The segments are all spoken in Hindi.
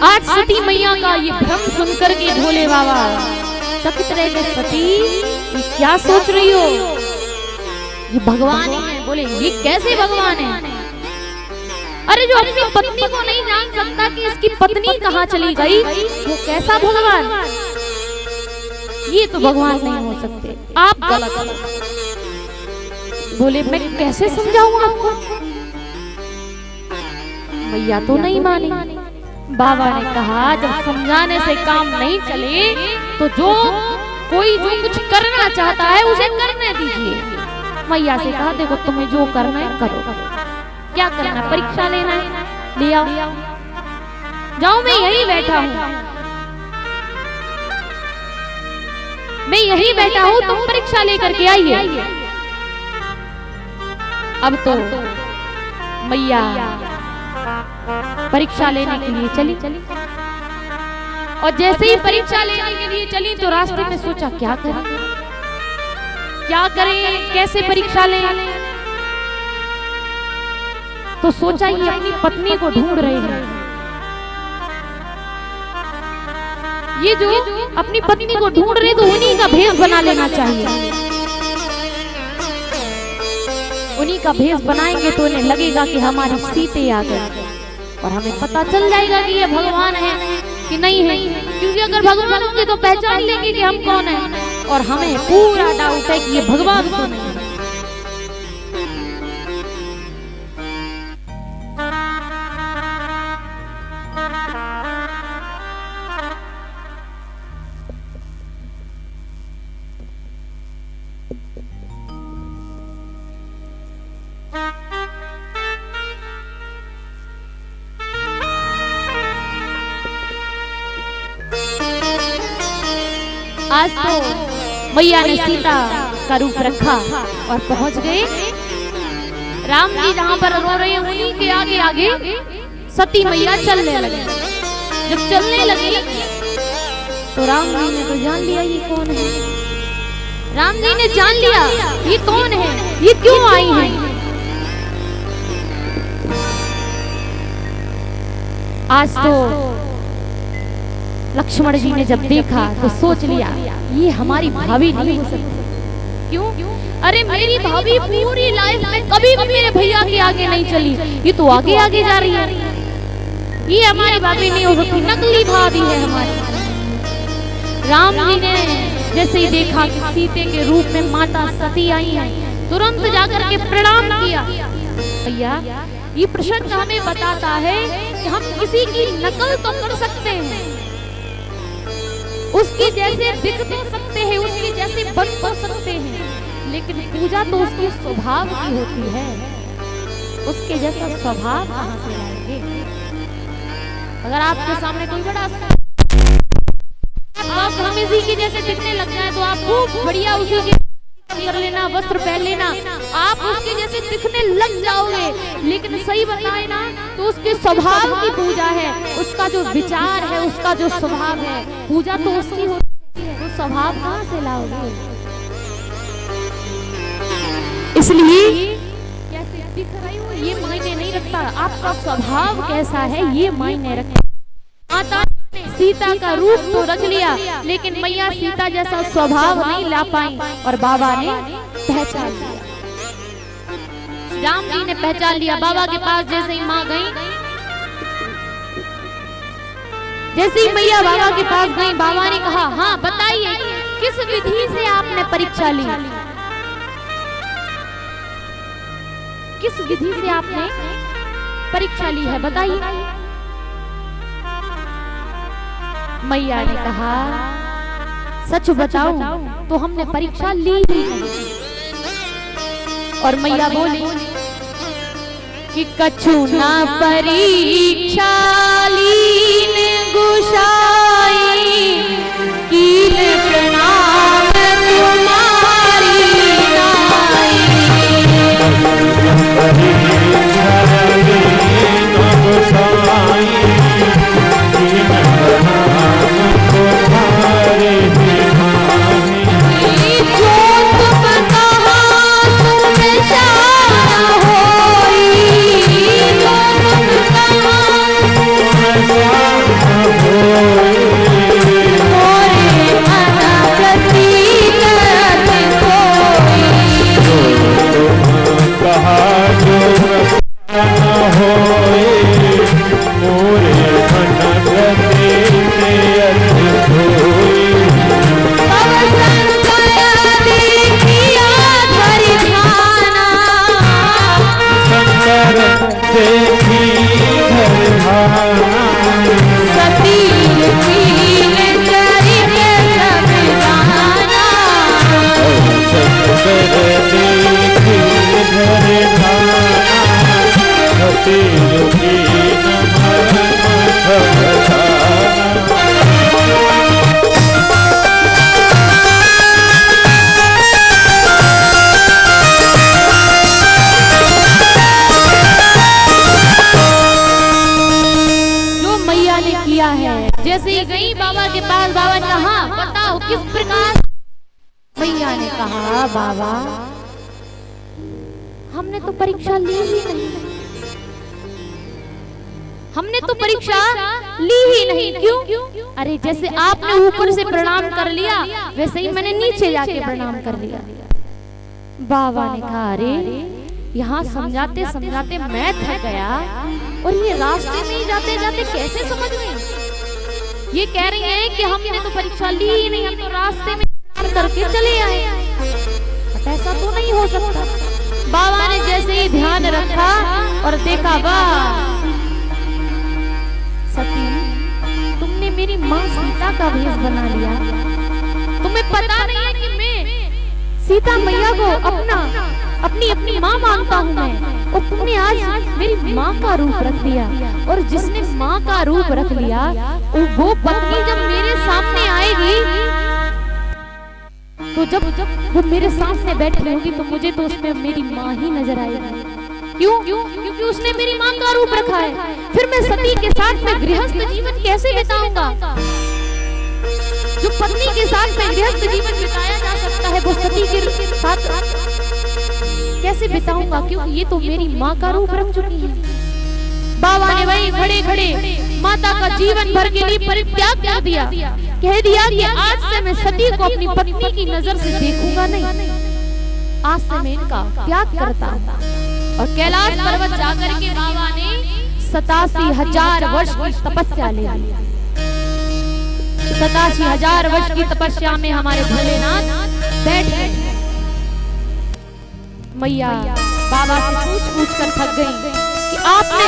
आज सती मैया का ये भ्रम सुनकर के भोले बाबा चकित रह गए। सती ये क्या सोच रही हो? ये भगवान ही है। बोले ये कैसे भगवान है? अरे जो अपनी पत्नी को नहीं जान सकता कि इसकी पत्नी कहाँ चली गई, वो कैसा भगवान? ये तो भगवान नहीं हो सकते, आप गलत हो। बोले मैं कैसे समझाऊं आपको? मैया तो नहीं मानी। बाबा ने कहा जब समझाने से काम नहीं चले तो जो कुछ करना चाहता है उसे करने दीजिए। मैया से कहा देखो तुम्हें जो करना है करो। क्या करना? परीक्षा लेना है, ले आओ। जाओ मैं यहीं बैठा हूँ, मैं यहीं बैठा हूँ, तुम परीक्षा लेकर के आइए। अब तो मैया परीक्षा लेने के लिए चली। और जैसे ही परीक्षा लेने के लिए चली तो रास्ते में सोचा क्या करें, कैसे परीक्षा लें। तो सोचा ये अपनी पत्नी को ढूंढ रहे हैं, ये जो अपनी पत्नी को ढूंढ रहे तो उन्हीं का भेष बना लेना चाहिए। उन्हीं का भेष बनाएंगे तो उन्हें लगेगा कि हमारी सीते आ गई और हमें पता चल जाएगा कि ये भगवान है कि नहीं है। क्योंकि अगर भगवान होंगे तो पहचान लेंगे कि हम कौन हैं, और हमें पूरा डाउट है कि ये भगवान तो नहीं है। आज तो मैया ने सीता का रूप रखा और पहुंच गए। राम जी जहां पर रो रहे हैं उन्हीं के आगे आगे सती मैया चलने लगी। जब चलने लगी तो राम जी ने तो जान लिया ये कौन है। राम जी ने जान लिया ये कौन है, ये क्यों आई है। आज तो लक्ष्मण जी ने जब देखा तो सोच लिया ये हमारी भाभी नहीं हो सकती। क्यों? अरे मेरी भाभी पूरी लाइफ में कभी भी मेरे भैया के आगे नहीं चली, ये तो आगे आगे जा रही है। ये हमारी भाभी नहीं हो सकती, नकली भाभी है हमारी। राम जी ने जैसे ही देखा कि सीते के रूप में माता सती आई है, तुरंत जाकर के प्रणाम किया। भैया ये प्रसंग हमें बताता है कि हम किसी की नकल तो कर सकते हैं, उसके जैसे दिख तो सकते हैं, उसके जैसे बन तो सकते हैं, लेकिन पूजा तो उसके स्वभाव की होती है। उसके जैसा स्वभाव कहां से लाएंगे? अगर आपके सामने कोई बड़ा आप हमें इसी के जैसे दिखने लग जाए तो आप खूब बढ़िया उसी के कर लेना, वस्त्र पहन लेना, आप उसके जैसे दिखने लग जाओगे। लेकिन सही बताए ना तो उसके स्वभाव की पूजा है, उसका जो विचार है, उसका जो स्वभाव है, पूजा तो उसकी होती है। वो स्वभाव कहाँ से लाओगे? इसलिए कैसे दिख रही हो ये मायने नहीं रखता, आपका स्वभाव कैसा है ये मायने रखता। माता सीता का रूप तो रख लिया लेकिन मैया सीता जैसा स्वभाव नहीं ला पाई और बाबा ने पहचान लिया। राम जी ने पहचान लिया। बाबा के पास जैसे ही माँ गई, जैसे ही मैया बाबा के पास गई, बाबा ने कहा हाँ बताइए किस विधि से आपने परीक्षा ली, किस विधि से आपने परीक्षा ली है बताइए। मैया ने कहा सच बताऊं तो हमने परीक्षा ली ही नहीं। और मैया बोली कि कछु ना परीक्षा लीन गुसाई, कीन प्रणाम तुम्हारी नाई। किया है। जैसे ही गई बाबा के पास, बाबा ने कहा बताओ किस प्रकार। मैया ने कहा बाबा हमने तो परीक्षा ली ही नहीं, हमने तो परीक्षा ली ही नहीं। क्यों? अरे जैसे आपने ऊपर से प्रणाम कर लिया वैसे ही मैंने नीचे जाके प्रणाम कर लिया। बाबा ने कहा अरे यहाँ समझाते समझाते मैं थक गया और ये रास्ते में ही जाते जाते कैसे समझ गए। ये कह रही है कि हमने तो परीक्षा ली ही नहीं, हम तो रास्ते में करके चले आए। ऐसा तो नहीं हो सकता। बाबा ने जैसे ही ध्यान रखा और देखा वाह सती तुमने मेरी माँ सीता का भेष बना लिया। तुम्हें पता नहीं है कि मैं सीता मैया को अपनी माँ मानता हूँ मैं, और तुमने आज मेरी माँ का रूप रख दिया। और जिसने माँ का रूप रख लिया वो पत्नी जब मेरे सामने आएगी तो जब वो मेरे सामने बैठी होगी तो मुझे तो उसमें मेरी माँ ही नजर आएगी। क्यों? क्योंकि उसने मेरी माँ का रूप रखा है। फिर मैं सती के साथ में गृहस्थ जीवन कैसे बिताऊंगा? जो पत्नी के साथ में गृहस्थ जीवन बिताया जा सकता है वो सती के साथ कैसे बिताऊंगा? क्योंकि ये तो मेरी माँ का रूप रख चुकी है। बाबा ने वही खड़े खड़े माता का जीवन भर के लिए परित्याग कर दिया। कह दिया कि आज से मैं सती को अपनी पत्नी की नजर से देखूंगा नहीं, आज से मैं इनका त्याग करता हूँ। और कैलाश पर्वत जाकर के बाबा ने 87,000 वर्ष की तपस्या ले ली। 87,000 वर्ष की तपस्या में हमारे भोलेनाथ बैठ गए। मैया बाबा से पूछ कर थक गई कि आपने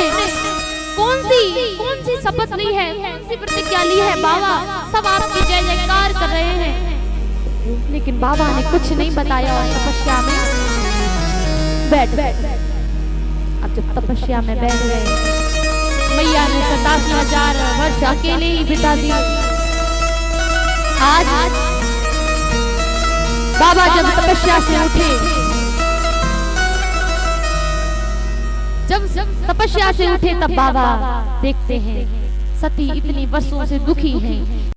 कौन सी शपथ ली है, कौन सी प्रतिज्ञा ली है? बाबा सब आपकी जय जयकार कर रहे हैं, लेकिन बाबा ने कुछ नहीं बताया। और तपस्या में बैठ अब जब तपस्या में बैठ गए मैया ने 87,000 वर्ष अकेले ही बिता दिए। आज बाबा जब तपस्या से उठे, जब तपस्या से उठे तब बाबा देखते हैं सती इतनी वर्षों से दुखी हैं।